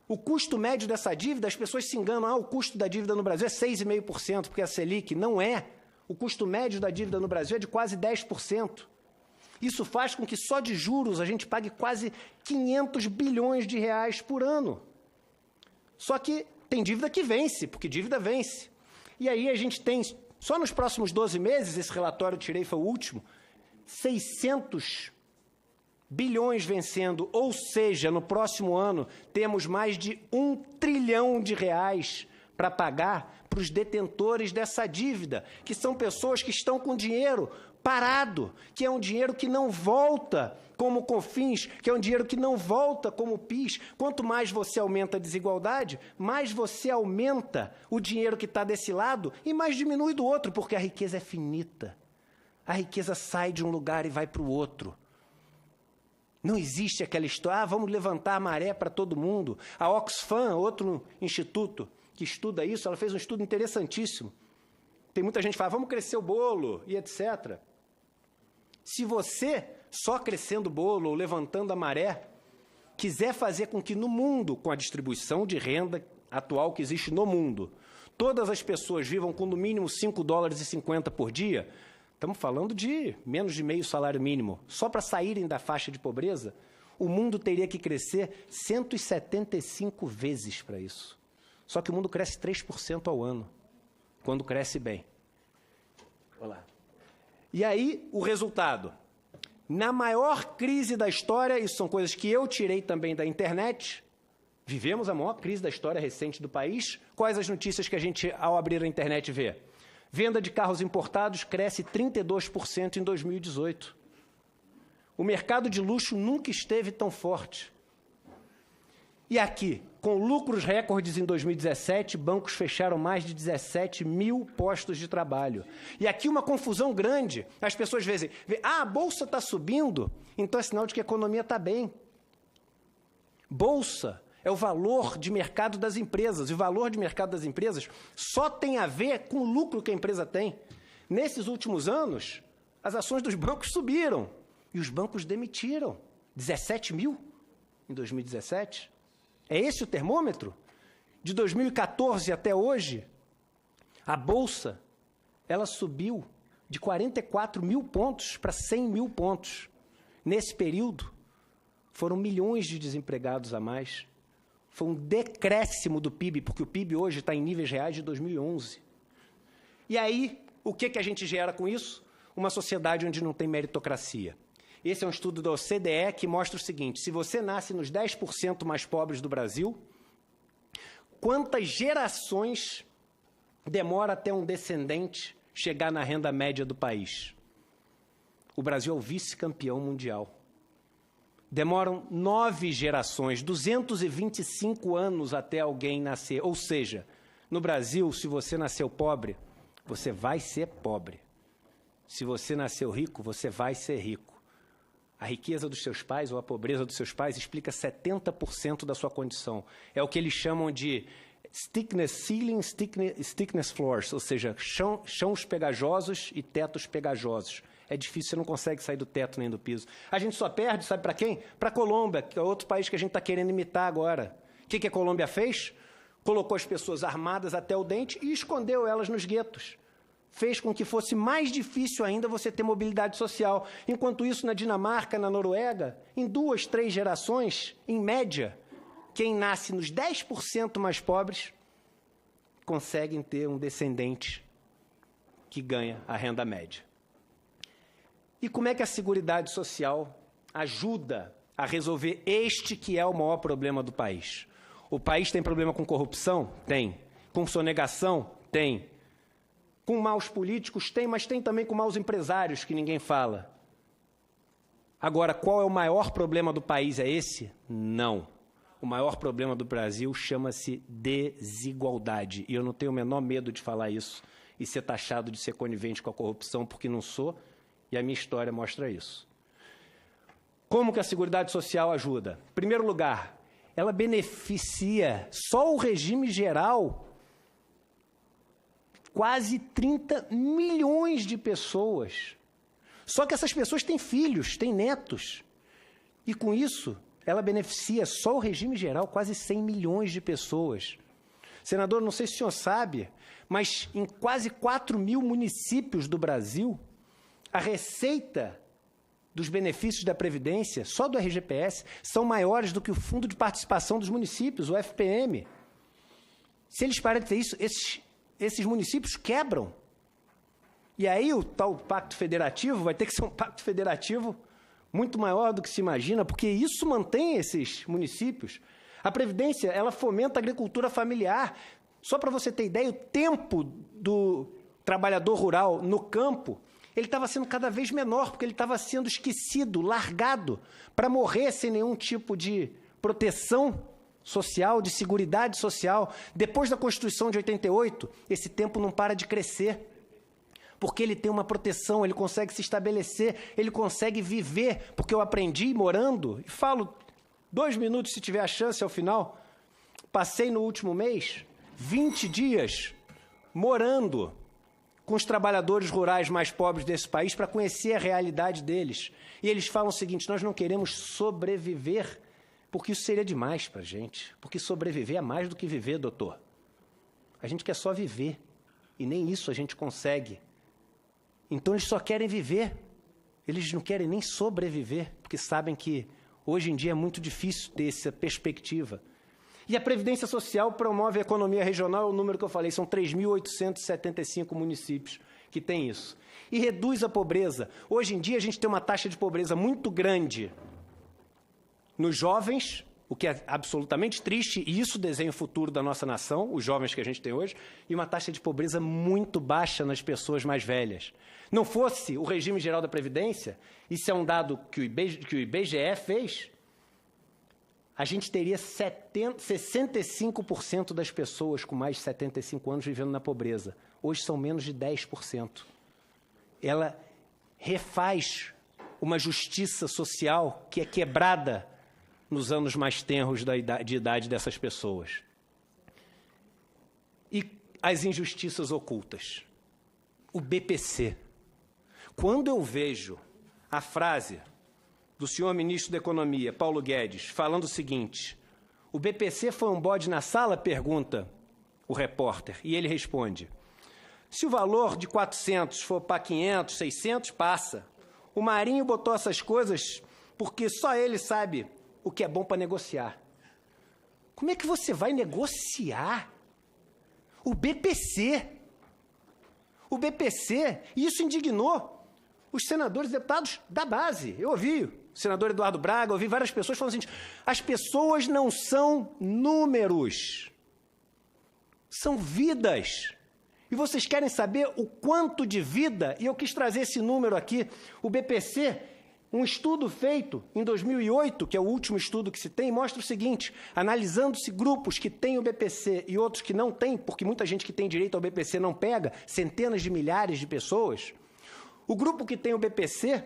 [SPEAKER 3] O custo médio dessa dívida, as pessoas se enganam, o custo da dívida no Brasil é 6,5%, porque a Selic não é. O custo médio da dívida no Brasil é de quase 10%. Isso faz com que só de juros a gente pague quase 500 bilhões de reais por ano. Só que tem dívida que vence, porque dívida vence. E aí a gente tem, só nos próximos 12 meses, esse relatório que eu tirei foi o último, 600 bilhões vencendo, ou seja, no próximo ano temos mais de 1 trilhão de reais para pagar para os detentores dessa dívida, que são pessoas que estão com dinheiro parado, que é um dinheiro que não volta como COFINS, que é um dinheiro que não volta como PIS. Quanto mais você aumenta a desigualdade, mais você aumenta o dinheiro que está desse lado e mais diminui do outro, porque a riqueza é finita. A riqueza sai de um lugar e vai para o outro. Não existe aquela história, vamos levantar a maré para todo mundo. A Oxfam, outro instituto que estuda isso, ela fez um estudo interessantíssimo. Tem muita gente que fala, vamos crescer o bolo e etc. Se você, só crescendo o bolo ou levantando a maré, quiser fazer com que no mundo, com a distribuição de renda atual que existe no mundo, todas as pessoas vivam com no mínimo $5,50 por dia, estamos falando de menos de meio salário mínimo. Só para saírem da faixa de pobreza, o mundo teria que crescer 175 vezes para isso. Só que o mundo cresce 3% ao ano, quando cresce bem. Olá. E aí, o resultado. Na maior crise da história, isso são coisas que eu tirei também da internet, vivemos a maior crise da história recente do país. Quais as notícias que a gente, ao abrir a internet, vê? Venda de carros importados cresce 32% em 2018. O mercado de luxo nunca esteve tão forte. E aqui, Com lucros recordes em 2017, bancos fecharam mais de 17 mil postos de trabalho. E aqui uma confusão grande. As pessoas veem, a bolsa está subindo, então é sinal de que a economia está bem. Bolsa é o valor de mercado das empresas. E o valor de mercado das empresas só tem a ver com o lucro que a empresa tem. Nesses últimos anos, as ações dos bancos subiram. E os bancos demitiram. 17 mil em 2017. É esse o termômetro? De 2014 até hoje, a Bolsa, ela subiu de 44 mil pontos para 100 mil pontos. Nesse período, foram milhões de desempregados a mais. Foi um decréscimo do PIB, porque o PIB hoje está em níveis reais de 2011. E aí, o que a gente gera com isso? Uma sociedade onde não tem meritocracia. Esse é um estudo da OCDE que mostra o seguinte: se você nasce nos 10% mais pobres do Brasil, quantas gerações demora até um descendente chegar na renda média do país? O Brasil é o vice-campeão mundial. Demoram 9 gerações, 225 anos até alguém nascer. Ou seja, no Brasil, se você nasceu pobre, você vai ser pobre. Se você nasceu rico, você vai ser rico. A riqueza dos seus pais ou a pobreza dos seus pais explica 70% da sua condição. É o que eles chamam de stickness ceiling, stickness floors, ou seja, chãos pegajosos e tetos pegajosos. É difícil, você não consegue sair do teto nem do piso. A gente só perde, sabe para quem? Para a Colômbia, que é outro país que a gente está querendo imitar agora. O que a Colômbia fez? Colocou as pessoas armadas até o dente e escondeu elas nos guetos. Fez com que fosse mais difícil ainda você ter mobilidade social. Enquanto isso, na Dinamarca, na Noruega, em 2, 3 gerações, em média, quem nasce nos 10% mais pobres conseguem ter um descendente que ganha a renda média. E como é que a Seguridade Social ajuda a resolver este que é o maior problema do país? O país tem problema com corrupção? Tem. Com sonegação? Tem. Com maus políticos? Tem, mas tem também com maus empresários, que ninguém fala. Agora, qual é o maior problema do país? É esse? Não. O maior problema do Brasil chama-se desigualdade. E eu não tenho o menor medo de falar isso e ser taxado de ser conivente com a corrupção, porque não sou, e a minha história mostra isso. Como que a Seguridade Social ajuda? Em primeiro lugar, ela beneficia só o regime geral quase 30 milhões de pessoas. Só que essas pessoas têm filhos, têm netos. E com isso, ela beneficia só o regime geral quase 100 milhões de pessoas. Senador, não sei se o senhor sabe, mas em quase 4 mil municípios do Brasil, a receita dos benefícios da Previdência, só do RGPS, são maiores do que o Fundo de Participação dos Municípios, o FPM. Se eles pararem de ter isso, esses municípios quebram. E aí o tal pacto federativo vai ter que ser um pacto federativo muito maior do que se imagina, porque isso mantém esses municípios. A Previdência, ela fomenta a agricultura familiar. Só para você ter ideia, o tempo do trabalhador rural no campo, ele estava sendo cada vez menor, porque ele estava sendo esquecido, largado, para morrer sem nenhum tipo de proteção social, de seguridade social. Depois da Constituição de 88, esse tempo não para de crescer, porque ele tem uma proteção, ele consegue se estabelecer, ele consegue viver, porque eu aprendi morando, e falo 2 minutos se tiver a chance ao final, passei no último mês 20 dias morando com os trabalhadores rurais mais pobres desse país para conhecer a realidade deles. E eles falam o seguinte: nós não queremos sobreviver, porque isso seria demais para a gente. Porque sobreviver é mais do que viver, doutor. A gente quer só viver, e nem isso a gente consegue. Então eles só querem viver, eles não querem nem sobreviver, porque sabem que hoje em dia é muito difícil ter essa perspectiva. E a Previdência Social promove a economia regional, o número que eu falei, são 3.875 municípios que têm isso. E reduz a pobreza. Hoje em dia a gente tem uma taxa de pobreza muito grande nos jovens, o que é absolutamente triste, e isso desenha o futuro da nossa nação, os jovens que a gente tem hoje, e uma taxa de pobreza muito baixa nas pessoas mais velhas. Não fosse o regime geral da Previdência, isso é um dado que o IBGE fez, a gente teria 65% das pessoas com mais de 75 anos vivendo na pobreza. Hoje são menos de 10%. Ela refaz uma justiça social que é quebrada nos anos mais tenros de idade dessas pessoas. E as injustiças ocultas. O BPC. Quando eu vejo a frase do senhor ministro da Economia, Paulo Guedes, falando o seguinte: o BPC foi um bode na sala? Pergunta o repórter. E ele responde: se o valor de 400 for para 500, 600, passa. O Marinho botou essas coisas porque só ele sabe o que é bom para negociar. Como é que você vai negociar? O BPC. O BPC, e isso indignou os senadores e deputados da base. Eu ouvi o senador Eduardo Braga, ouvi várias pessoas falando assim: as pessoas não são números, são vidas. E vocês querem saber o quanto de vida? E eu quis trazer esse número aqui. O BPC, um estudo feito em 2008, que é o último estudo que se tem, mostra o seguinte: analisando-se grupos que têm o BPC e outros que não têm, porque muita gente que tem direito ao BPC não pega, centenas de milhares de pessoas, o grupo que tem o BPC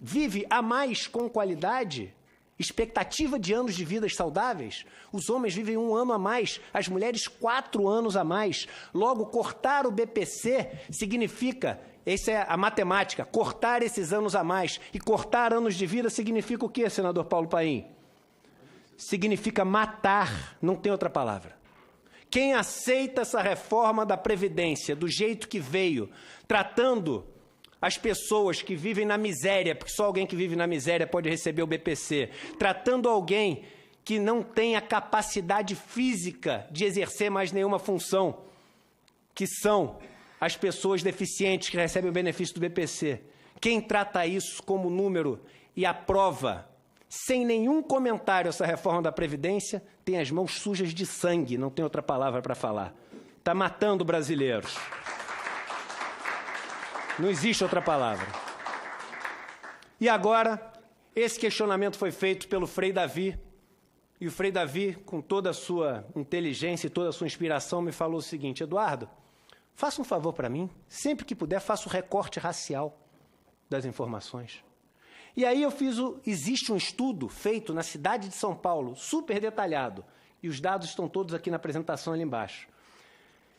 [SPEAKER 3] vive a mais com qualidade, expectativa de anos de vida saudáveis. Os homens vivem 1 ano a mais, as mulheres 4 anos a mais. Logo, cortar o BPC significa, essa é a matemática, cortar esses anos a mais. E cortar anos de vida significa o quê, senador Paulo Paim? Significa matar, não tem outra palavra. Quem aceita essa reforma da Previdência do jeito que veio, tratando as pessoas que vivem na miséria, porque só alguém que vive na miséria pode receber o BPC, tratando alguém que não tem a capacidade física de exercer mais nenhuma função, que são as pessoas deficientes que recebem o benefício do BPC. Quem trata isso como número e aprova, sem nenhum comentário, essa reforma da Previdência, tem as mãos sujas de sangue, não tem outra palavra para falar. Está matando brasileiros. Não existe outra palavra. E agora, esse questionamento foi feito pelo Frei Davi, e o Frei Davi, com toda a sua inteligência e toda a sua inspiração, me falou o seguinte: Eduardo, faça um favor para mim, sempre que puder, faça o recorte racial das informações. E aí existe um estudo feito na cidade de São Paulo, super detalhado, e os dados estão todos aqui na apresentação ali embaixo.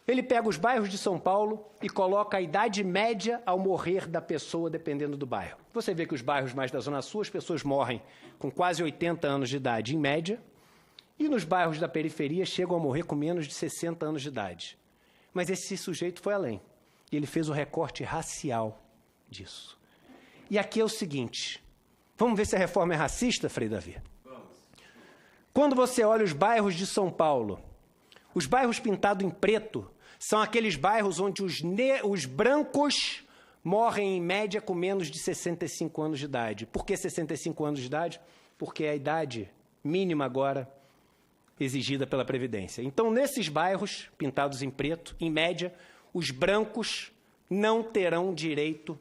[SPEAKER 3] Ele pega os bairros de São Paulo e coloca a idade média ao morrer da pessoa, dependendo do bairro. Você vê que os bairros mais da Zona Sul, as pessoas morrem com quase 80 anos de idade, em média, e nos bairros da periferia chegam a morrer com menos de 60 anos de idade. Mas esse sujeito foi além, e ele fez o recorte racial disso. E aqui é o seguinte, vamos ver se a reforma é racista, Frei Davi? Quando você olha os bairros de São Paulo, os bairros pintados em preto são aqueles bairros onde os brancos morrem, em média, com menos de 65 anos de idade. Por que 65 anos de idade? Porque é a idade mínima agora exigida pela Previdência. Então, nesses bairros pintados em preto, em média, os brancos não terão direito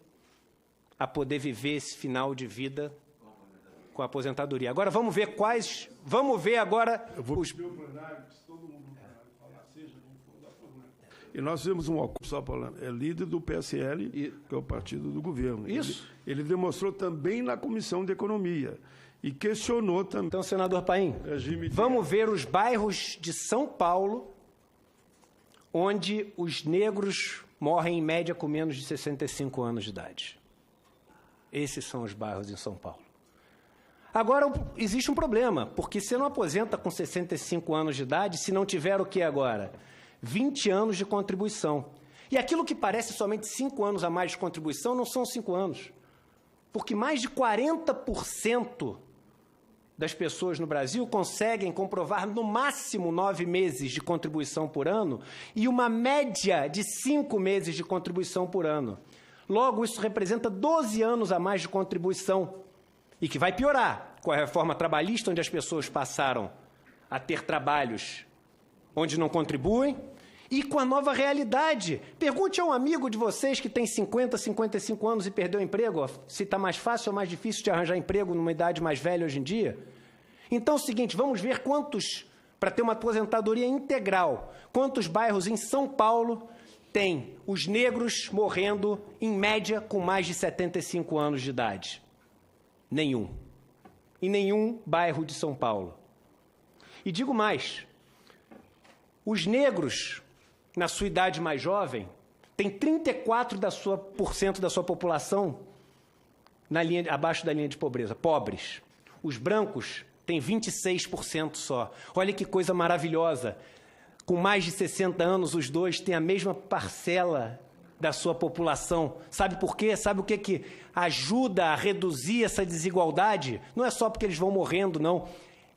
[SPEAKER 3] a poder viver esse final de vida com a aposentadoria. Agora, vamos ver quais... Vamos ver agora...
[SPEAKER 2] Eu vou pedir o plenário, se todo mundo falar, seja como for, dá problema. E nós fizemos um acordo, só falando, é líder do PSL, que é o partido do governo.
[SPEAKER 3] Isso.
[SPEAKER 2] Ele demonstrou também na Comissão de Economia e questionou também...
[SPEAKER 3] Então, senador Paim, vamos ver os bairros de São Paulo onde os negros morrem, em média, com menos de 65 anos de idade. Esses são os bairros em São Paulo. Agora, existe um problema, porque você não aposenta com 65 anos de idade se não tiver o que agora? 20 anos de contribuição. E aquilo que parece somente 5 anos a mais de contribuição não são 5 anos. Porque mais de 40% das pessoas no Brasil conseguem comprovar no máximo 9 meses de contribuição por ano e uma média de 5 meses de contribuição por ano. Logo, isso representa 12 anos a mais de contribuição. E que vai piorar com a reforma trabalhista, onde as pessoas passaram a ter trabalhos onde não contribuem, e com a nova realidade. Pergunte a um amigo de vocês que tem 50, 55 anos e perdeu o emprego, se está mais fácil ou mais difícil de arranjar emprego numa idade mais velha hoje em dia. Então é o seguinte, vamos ver para ter uma aposentadoria integral, quantos bairros em São Paulo tem os negros morrendo, em média, com mais de 75 anos de idade? Nenhum. Em nenhum bairro de São Paulo. E digo mais, os negros, na sua idade mais jovem, têm 34% da sua população abaixo da linha de pobreza, pobres. Os brancos têm 26% só. Olha que coisa maravilhosa. Com mais de 60 anos, os dois têm a mesma parcela da sua população. Sabe por quê? Sabe o que ajuda a reduzir essa desigualdade? Não é só porque eles vão morrendo, não.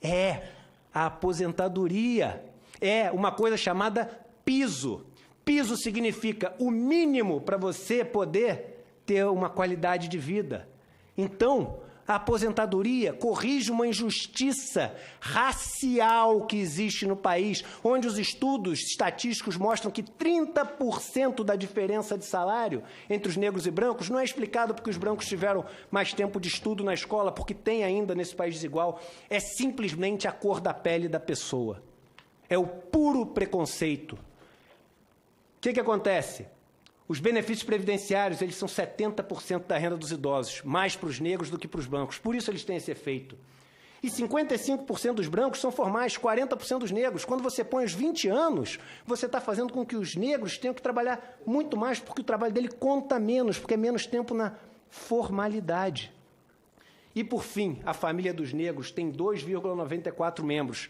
[SPEAKER 3] É a aposentadoria. É uma coisa chamada piso. Piso significa o mínimo para você poder ter uma qualidade de vida. Então, a aposentadoria corrige uma injustiça racial que existe no país, onde os estudos estatísticos mostram que 30% da diferença de salário entre os negros e brancos não é explicado porque os brancos tiveram mais tempo de estudo na escola, porque tem ainda nesse país desigual, é simplesmente a cor da pele da pessoa. É o puro preconceito. O que acontece? Os benefícios previdenciários, eles são 70% da renda dos idosos, mais para os negros do que para os brancos. Por isso eles têm esse efeito. E 55% dos brancos são formais, 40% dos negros. Quando você põe os 20 anos, você está fazendo com que os negros tenham que trabalhar muito mais, porque o trabalho dele conta menos, porque é menos tempo na formalidade. E, por fim, a família dos negros tem 2,94 membros.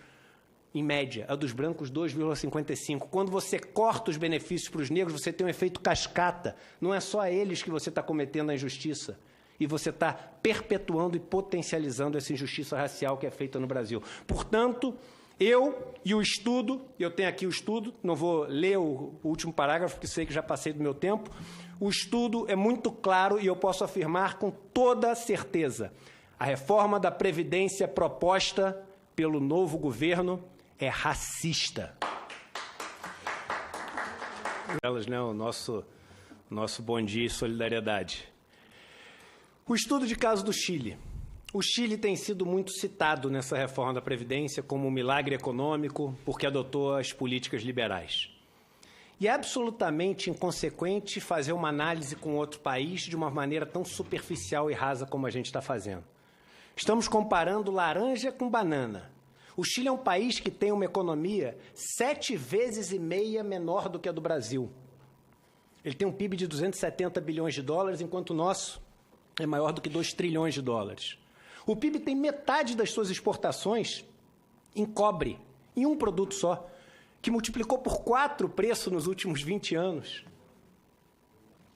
[SPEAKER 3] Em média, a dos brancos, 2,55. Quando você corta os benefícios para os negros, você tem um efeito cascata. Não é só a eles que você está cometendo a injustiça. E você está perpetuando e potencializando essa injustiça racial que é feita no Brasil. Portanto, eu tenho aqui o estudo, não vou ler o último parágrafo, porque sei que já passei do meu tempo. O estudo é muito claro e eu posso afirmar com toda certeza. A reforma da Previdência proposta pelo novo governo é racista. Elas, né, o nosso bom dia e solidariedade. O estudo de caso do Chile. O Chile tem sido muito citado nessa reforma da Previdência como um milagre econômico porque adotou as políticas liberais. E é absolutamente inconsequente fazer uma análise com outro país de uma maneira tão superficial e rasa como a gente está fazendo. Estamos comparando laranja com banana. O Chile é um país que tem uma economia 7,5 vezes menor do que a do Brasil. Ele tem um PIB de 270 bilhões de dólares, enquanto o nosso é maior do que 2 trilhões de dólares. O PIB tem metade das suas exportações em cobre, em um produto só, que multiplicou por 4 o preço nos últimos 20 anos.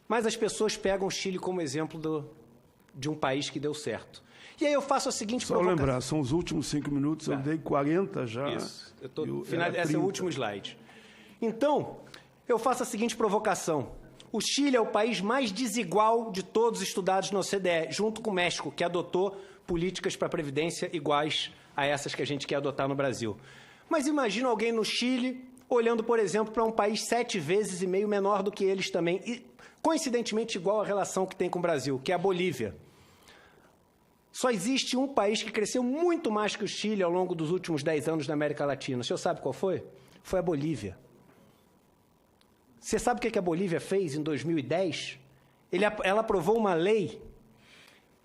[SPEAKER 3] Mas as pessoas pegam o Chile como exemplo de um país que deu certo. E aí eu faço a seguinte provocação.
[SPEAKER 2] Só lembrar, são os últimos 5 minutos, eu dei 40 já.
[SPEAKER 3] Isso, esse é o último slide. Então, eu faço a seguinte provocação. O Chile é o país mais desigual de todos estudados na OCDE, junto com o México, que adotou políticas para a Previdência iguais a essas que a gente quer adotar no Brasil. Mas imagina alguém no Chile olhando, por exemplo, para um país 7,5 vezes menor do que eles também, e coincidentemente igual à relação que tem com o Brasil, que é a Bolívia. Só existe um país que cresceu muito mais que o Chile ao longo dos últimos 10 anos na América Latina. O senhor sabe qual foi? Foi a Bolívia. Você sabe o que a Bolívia fez em 2010? Ela aprovou uma lei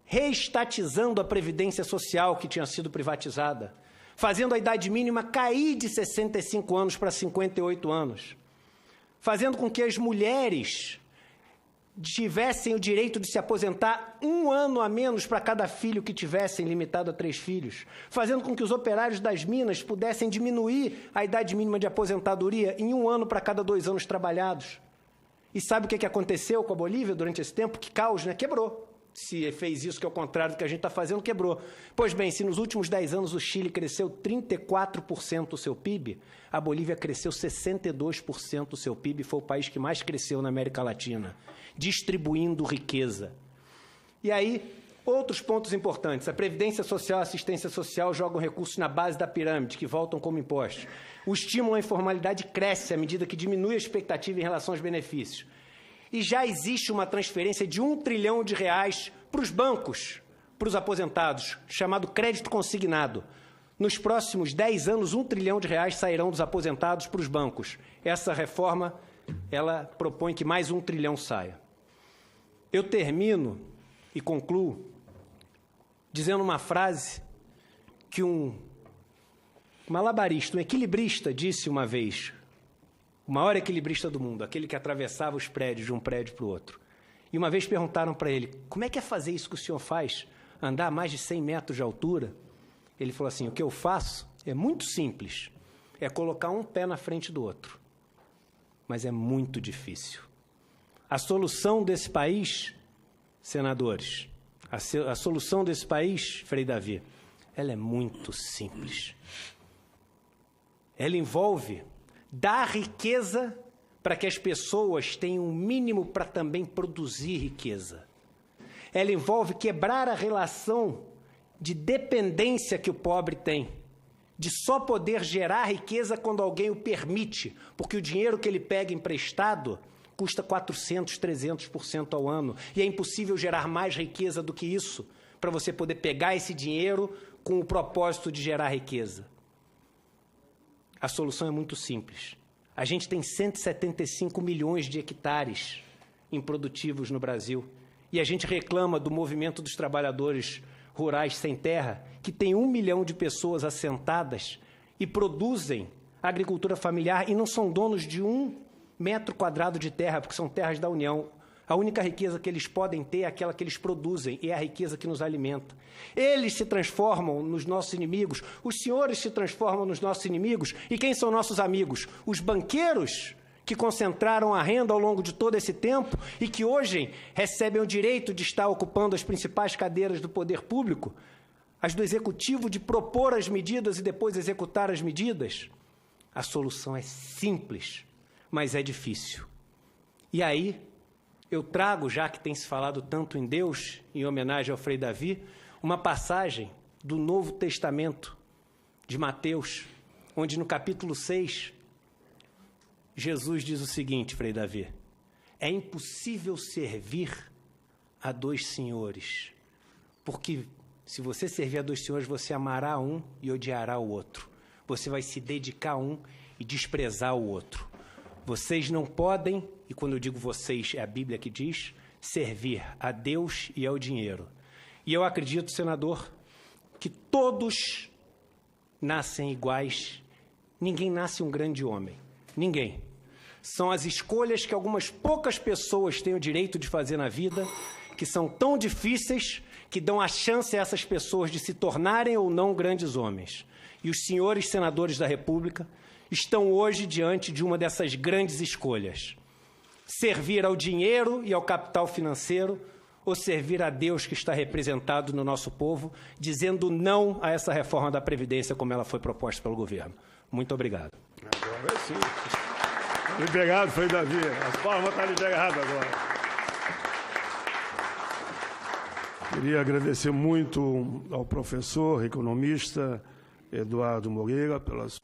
[SPEAKER 3] reestatizando a Previdência Social que tinha sido privatizada, fazendo a idade mínima cair de 65 anos para 58 anos, fazendo com que as mulheres tivessem o direito de se aposentar 1 ano a menos para cada filho que tivessem, limitado a 3 filhos, fazendo com que os operários das minas pudessem diminuir a idade mínima de aposentadoria em 1 ano para cada 2 anos trabalhados. E sabe o que aconteceu com a Bolívia durante esse tempo? Que caos, né? Quebrou. Se fez isso, que é o contrário do que a gente está fazendo, quebrou. Pois bem, se nos últimos 10 anos o Chile cresceu 34% o seu PIB, a Bolívia cresceu 62% o seu PIB, foi o país que mais cresceu na América Latina, distribuindo riqueza. E aí, outros pontos importantes. A Previdência Social e a Assistência Social jogam recursos na base da pirâmide, que voltam como impostos. O estímulo à informalidade cresce à medida que diminui a expectativa em relação aos benefícios. E já existe uma transferência de R$1 trilhão para os bancos, para os aposentados, chamado crédito consignado. nos próximos 10 anos, R$1 trilhão sairão dos aposentados para os bancos. Essa reforma, ela propõe que mais R$1 trilhão saia. Eu termino e concluo dizendo uma frase que um malabarista, um equilibrista disse uma vez, o maior equilibrista do mundo, aquele que atravessava os prédios de um prédio para o outro. E uma vez perguntaram para ele, como é que é fazer isso que o senhor faz? Andar a mais de 100 metros de altura? Ele falou assim, o que eu faço é muito simples, é colocar um pé na frente do outro. Mas é muito difícil. A solução desse país, senadores, a solução desse país, Frei Davi, ela é muito simples. Ela envolve dar riqueza para que as pessoas tenham um mínimo para também produzir riqueza. Ela envolve quebrar a relação de dependência que o pobre tem, de só poder gerar riqueza quando alguém o permite, porque o dinheiro que ele pega emprestado custa 400%, 300% ao ano, e é impossível gerar mais riqueza do que isso, para você poder pegar esse dinheiro com o propósito de gerar riqueza. A solução é muito simples. A gente tem 175 milhões de hectares improdutivos no Brasil, e a gente reclama do movimento dos trabalhadores rurais sem terra, que tem 1 milhão de pessoas assentadas e produzem agricultura familiar e não são donos de 1 metro quadrado de terra, porque são terras da União. A única riqueza que eles podem ter é aquela que eles produzem, e é a riqueza que nos alimenta. Eles se transformam nos nossos inimigos, os senhores se transformam nos nossos inimigos, e quem são nossos amigos? Os banqueiros que concentraram a renda ao longo de todo esse tempo e que hoje recebem o direito de estar ocupando as principais cadeiras do poder público, as do executivo de propor as medidas e depois executar as medidas. A solução é simples, mas é difícil. E aí, eu trago, já que tem se falado tanto em Deus, em homenagem ao Frei Davi, uma passagem do Novo Testamento de Mateus, onde no capítulo 6, Jesus diz o seguinte, Frei Davi, é impossível servir a 2 senhores, porque se você servir a 2 senhores, você amará um e odiará o outro. Você vai se dedicar a um e desprezar o outro. Vocês não podem, e quando eu digo vocês, é a Bíblia que diz, servir a Deus e ao dinheiro. E eu acredito, senador, que todos nascem iguais, ninguém nasce um grande homem, ninguém. São as escolhas que algumas poucas pessoas têm o direito de fazer na vida, que são tão difíceis, que dão a chance a essas pessoas de se tornarem ou não grandes homens. E os senhores senadores da República estão hoje diante de uma dessas grandes escolhas. Servir ao dinheiro e ao capital financeiro ou servir a Deus que está representado no nosso povo, dizendo não a essa reforma da Previdência como ela foi proposta pelo governo. Muito obrigado.
[SPEAKER 2] Agora sim. Obrigado, Frei Davi. As palmas estão liberadas agora. Queria agradecer muito ao professor, economista Eduardo Moreira, pelas